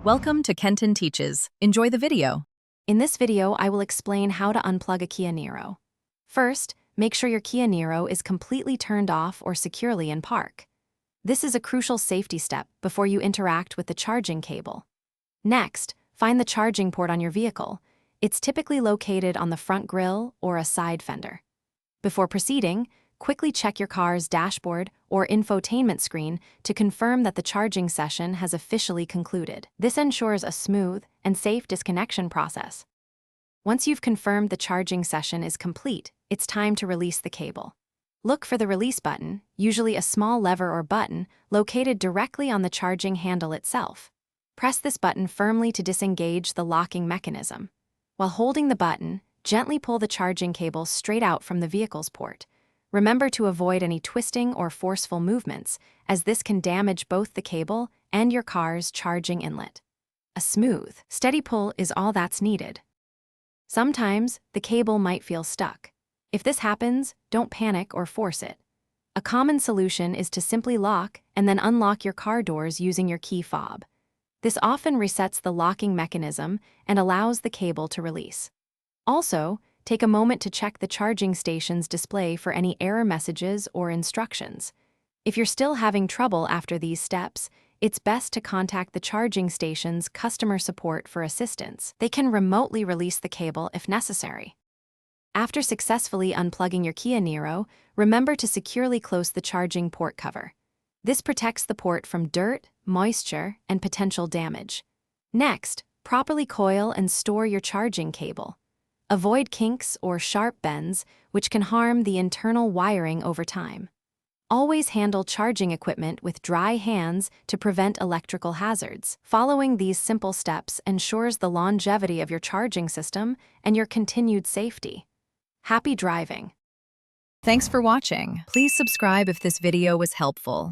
Welcome to Kenton Teaches. Enjoy the video. In this video, I will explain how to unplug a Kia Niro. First, make sure your Kia Niro is completely turned off or securely in park. This is a crucial safety step before you interact with the charging cable. Next, find the charging port on your vehicle. It's typically located on the front grille or a side fender. Before proceeding, quickly check your car's dashboard or infotainment screen to confirm that the charging session has officially concluded. This ensures a smooth and safe disconnection process. Once you've confirmed the charging session is complete, it's time to release the cable. Look for the release button, usually a small lever or button, located directly on the charging handle itself. Press this button firmly to disengage the locking mechanism. While holding the button, gently pull the charging cable straight out from the vehicle's port. Remember to avoid any twisting or forceful movements, as this can damage both the cable and your car's charging inlet. A smooth, steady pull is all that's needed. Sometimes, the cable might feel stuck. If this happens, don't panic or force it. A common solution is to simply lock and then unlock your car doors using your key fob. This often resets the locking mechanism and allows the cable to release. Also, take a moment to check the charging station's display for any error messages or instructions. If you're still having trouble after these steps, it's best to contact the charging station's customer support for assistance. They can remotely release the cable if necessary. After successfully unplugging your Kia Niro, remember to securely close the charging port cover. This protects the port from dirt, moisture, and potential damage. Next, properly coil and store your charging cable. Avoid kinks or sharp bends, which can harm the internal wiring over time. Always handle charging equipment with dry hands to prevent electrical hazards. Following these simple steps ensures the longevity of your charging system and your continued safety. Happy driving! Thanks for watching. Please subscribe if this video was helpful.